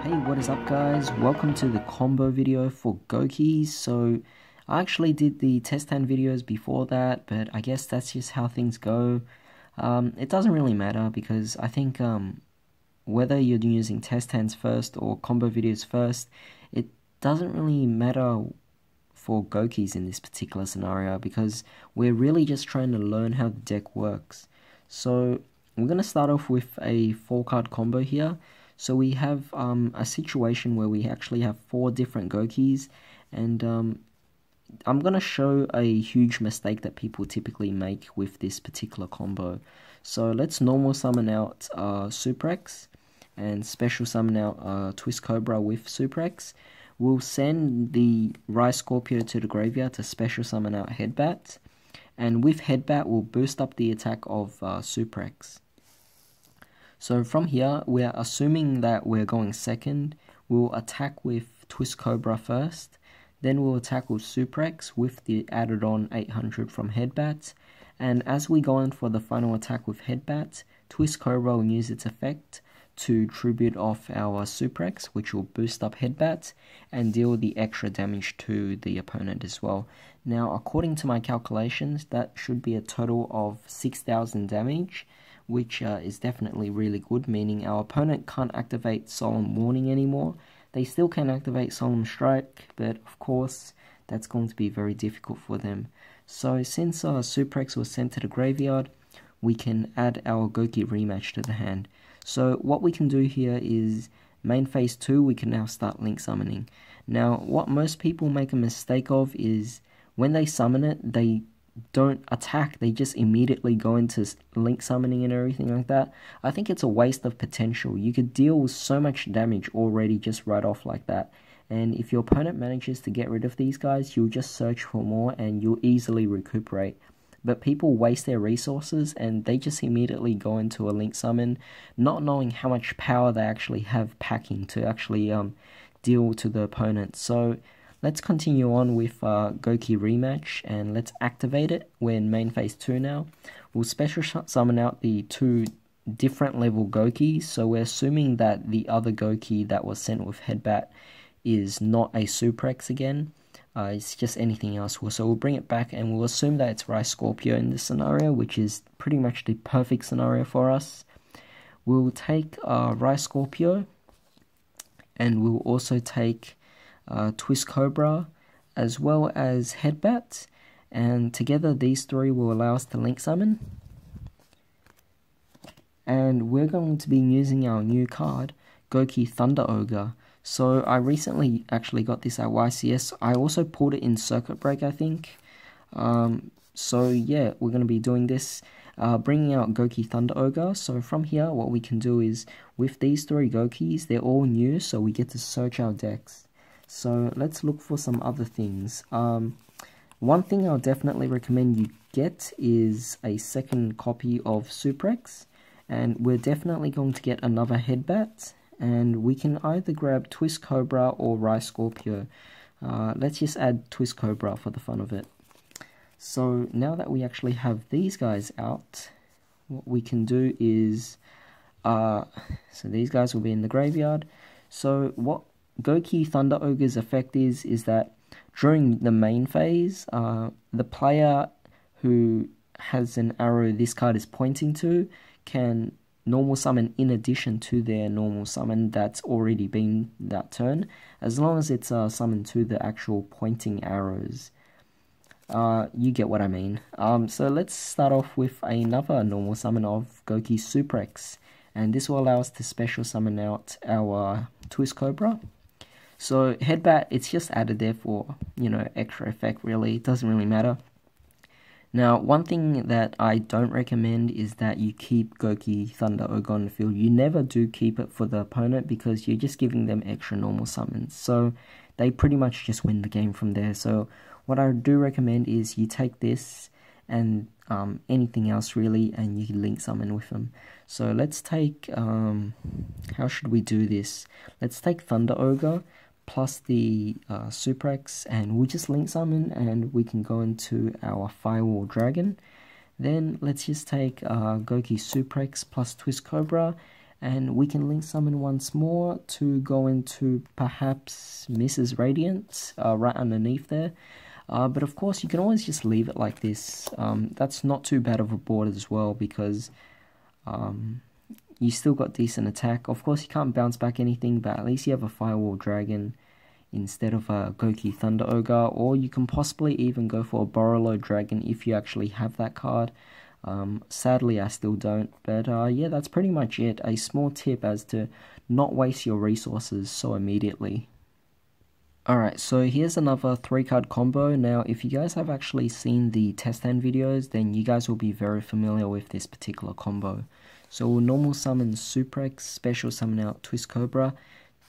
Hey, what is up guys? Welcome to the combo video for Gouki. So I actually did the test hand videos before that, but I guess that's just how things go. It doesn't really matter because I think whether you're using test hands first or combo videos first, it doesn't really matter for Goukis in this particular scenario because we're really just trying to learn how the deck works. So we're going to start off with a 4-card combo here. So we have a situation where we actually have 4 different Goukis, and I'm going to show a huge mistake that people typically make with this particular combo. So let's normal summon out Suprex and special summon out Twist Cobra with Suprex. We'll send the Rise Scorpio to the graveyard to special summon out Headbat, and with Headbat we'll boost up the attack of Suprex. So from here, we're assuming that we're going second. We'll attack with Twist Cobra first, then we'll attack with Suprex with the added on 800 from Headbat, and as we go in for the final attack with Headbat, Twist Cobra will use its effect to tribute off our Suprex, which will boost up Headbat and deal the extra damage to the opponent as well. Now, according to my calculations, that should be a total of 6,000 damage, which is definitely really good, meaning our opponent can't activate Solemn Warning anymore. They still can activate Solemn Strike, but of course, that's going to be very difficult for them. So since Suprex was sent to the graveyard, we can add our Gouki rematch to the hand. So what we can do here is, main phase 2, we can now start link summoning. Now, what most people make a mistake of is, when they summon it, they don't attack, they just immediately go into link summoning and everything like that. I think it's a waste of potential. You could deal with so much damage already just right off like that, and if your opponent manages to get rid of these guys, you'll just search for more and you'll easily recuperate. But people waste their resources and they just immediately go into a link summon, not knowing how much power they actually have packing to actually deal to the opponent. So let's continue on with Gouki rematch, and let's activate it. We're in main phase 2 now. We'll special summon out the 2 different level Goukis, so we're assuming that the other Gouki that was sent with Headbat is not a Suprex again. It's just anything else. So we'll bring it back and we'll assume that it's Rise Scorpio in this scenario, which is pretty much the perfect scenario for us. We'll take Rise Scorpio, and we'll also take Twist Cobra as well as Headbat, and together these 3 will allow us to link summon. And we're going to be using our new card, Gouki Thunder Ogre. So I recently actually got this at YCS. I also pulled it in Circuit Break, I think. So yeah, we're going to be doing this, bringing out Gouki Thunder Ogre. So from here, what we can do is, with these 3 Goukis, they're all new, so we get to search our decks. So let's look for some other things. One thing I'll definitely recommend you get is a second copy of Suprex, and we're definitely going to get another Headbat, and we can either grab Twist Cobra or Rise Scorpio. Let's just add Twist Cobra for the fun of it. So now that we actually have these guys out, what we can do is, so these guys will be in the graveyard. So what Gouki Thunder Ogre's effect is that during the main phase, the player who has an arrow this card is pointing to can normal summon in addition to their normal summon that's already been that turn, as long as it's summoned to the actual pointing arrows. You get what I mean. So let's start off with another normal summon of Gouki Suprex, and this will allow us to special summon out our Twist Cobra. So Headbat, it's just added there for, extra effect really. It doesn't really matter. Now, one thing that I don't recommend is that you keep Gouki Thunder Ogre on the field. You never do keep it for the opponent because you're just giving them extra normal summons. So they pretty much just win the game from there. So what I do recommend is you take this and anything else really, and you can link summon with them. So let's take, how should we do this? Let's take Thunder Ogre plus the Suprex, and we'll just link summon and we can go into our Firewall Dragon. Then let's just take Gouki Suprex plus Twist Cobra, And we can link summon once more to go into perhaps Mrs. Radiant right underneath there. But of course, you can always just leave it like this. That's not too bad of a board as well, because you still got decent attack. Of course, you can't bounce back anything, but at least you have a Firewall Dragon instead of a Gouki Thunder Ogre, or you can possibly even go for a Borolo Dragon if you actually have that card. Sadly, I still don't, but yeah, that's pretty much it. A small tip as to not waste your resources so immediately. Alright, so here's another 3-card combo. Now, if you guys have actually seen the testhand videos, then you guys will be very familiar with this particular combo. So we'll normal summon Suprex, special summon out Twist Cobra,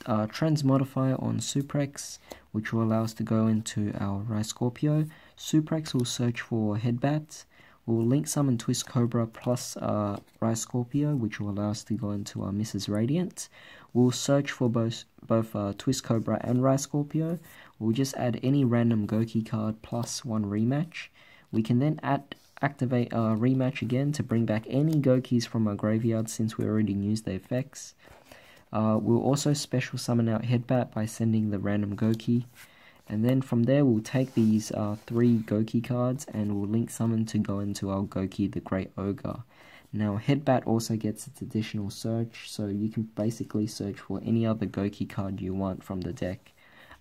transmodify on Suprex, which will allow us to go into our Rai Scorpio. Suprex will search for Headbat. We'll link summon Twist Cobra plus Rai Scorpio, which will allow us to go into our Mrs. Radiant. We'll search for both Twist Cobra and Rai Scorpio. We'll just add any random Gouki card plus 1 rematch. We can then activate our rematch again to bring back any Goukis from our graveyard since we already used the effects. We'll also special summon out Headbat by sending the random Gouki. And then from there we'll take these 3 Gouki cards and we'll link summon to go into our Gouki the Great Ogre. Now Headbat also gets its additional search, so you can basically search for any other Gouki card you want from the deck.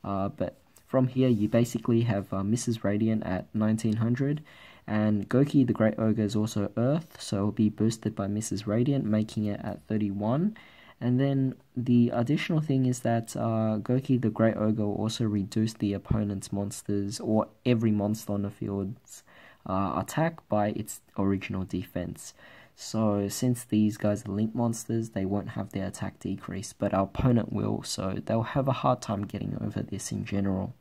But from here you basically have Mrs. Radiant at 1900, and Gouki the Great Ogre is also Earth, so it'll be boosted by Mrs. Radiant, making it at 31. And then the additional thing is that Gouki the Great Ogre will also reduce the opponent's monsters, or every monster on the field's attack by its original defense. So since these guys are link monsters, they won't have their attack decrease, but our opponent will, so they'll have a hard time getting over this in general.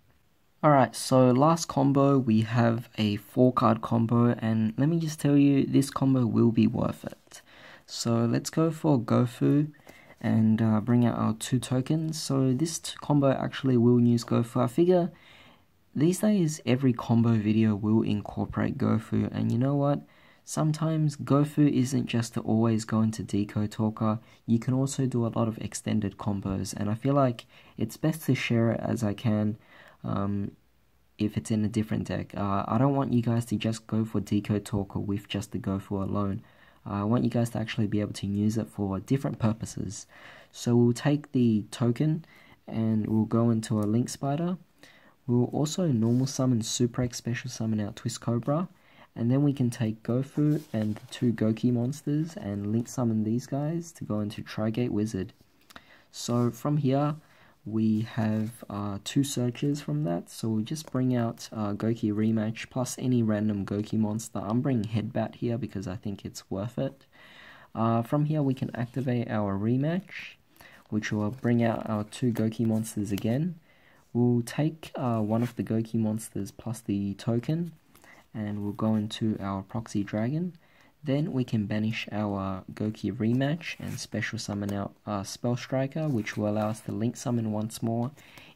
Alright, so last combo, we have a 4-card combo, and let me just tell you, this combo will be worth it. So let's go for Gofu and bring out our 2 tokens. So this combo actually will use Gofu. I figure these days every combo video will incorporate Gofu, and you know what? Sometimes Gofu isn't just to always go into Deco Talker, you can also do a lot of extended combos, and I feel like it's best to share it as I can if it's in a different deck. I don't want you guys to just go for Deco Talker with just the Gofu alone. I want you guys to actually be able to use it for different purposes. So we'll take the token and we'll go into a Link Spider. We'll also normal summon Suprex, special summon out Twist Cobra. And then we can take Gofu and the 2 Gouki monsters and link summon these guys to go into Trigate Wizard. So from here, we have 2 searches from that. So we'll just bring out Gouki Rematch plus any random Gouki monster. I'm bringing Headbat here because I think it's worth it. From here, we can activate our Rematch, which will bring out our 2 Gouki monsters again. We'll take one of the Gouki monsters plus the token, and we'll go into our Proxy Dragon. Then we can banish our Gouki Rematch and special summon out Spell Striker, which will allow us to link summon once more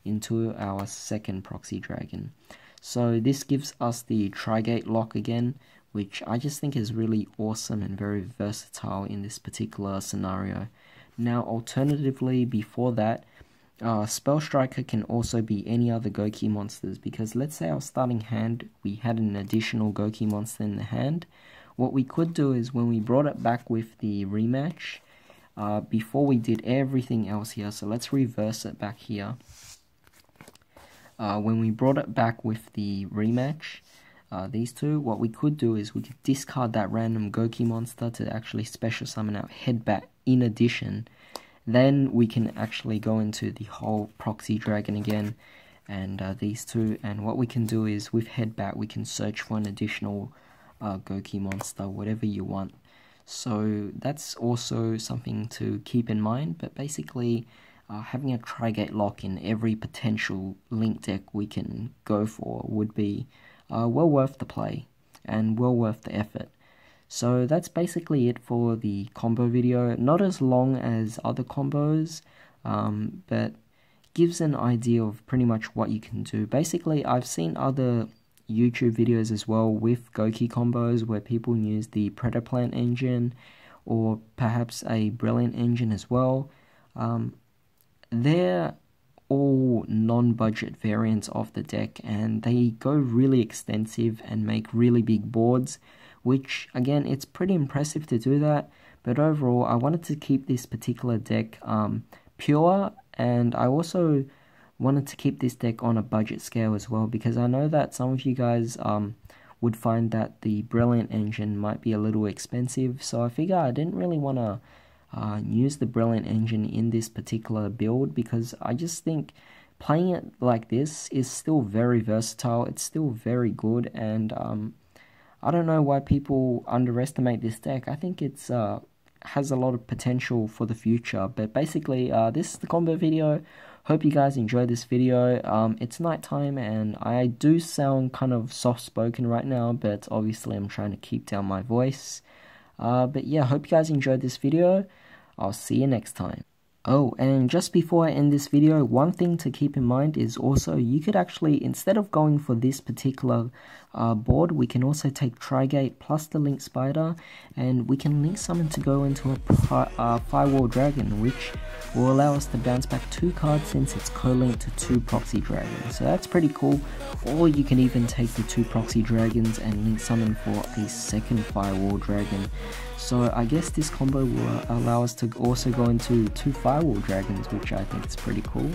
into our 2nd Proxy Dragon. So this gives us the Trigate lock again, which I just think is really awesome and very versatile in this particular scenario. Now alternatively, before that, Spell Striker can also be any other Gouki monsters, because let's say our starting hand, we had an additional Gouki monster in the hand. What we could do is when we brought it back with the rematch, before we did everything else here, so let's reverse it back here. When we brought it back with the rematch, these 2, what we could do is we could discard that random Gouki monster to actually special summon out Headbat in addition. Then we can actually go into the whole Proxy Dragon again and these 2, and what we can do is with Headbat we can search for an additional Gouki monster, whatever you want. So that's also something to keep in mind, but basically having a Trigate lock in every potential link deck we can go for would be well worth the play and well worth the effort. So that's basically it for the combo video. Not as long as other combos, but gives an idea of pretty much what you can do. Basically, I've seen other YouTube videos as well with Gouki combos where people use the predaplant engine or perhaps a brilliant engine as well. They're all non-budget variants of the deck, and they go really extensive and make really big boards, which again, it's pretty impressive to do that. But overall, I wanted to keep this particular deck pure, and I also wanted to keep this deck on a budget scale as well, because I know that some of you guys would find that the brilliant engine might be a little expensive, so I figure I didn't really want to use the brilliant engine in this particular build, because I just think playing it like this is still very versatile. It's still very good, and I don't know why people underestimate this deck. I think it's has a lot of potential for the future. But basically, this is the combo video. Hope you guys enjoyed this video. It's nighttime and I do sound kind of soft-spoken right now, but obviously I'm trying to keep down my voice. But yeah, hope you guys enjoyed this video. I'll see you next time. Oh, and just before I end this video, one thing to keep in mind is also you could actually, instead of going for this particular board, we can also take Trigate plus the Link Spider, and we can link summon to go into a Firewall Dragon, which will allow us to bounce back 2 cards since it's co-linked to 2 Proxy Dragons. So that's pretty cool. Or you can even take the 2 Proxy Dragons and link summon for a second Firewall Dragon. So I guess this combo will allow us to also go into 2 Firewall Dragons, which I think is pretty cool.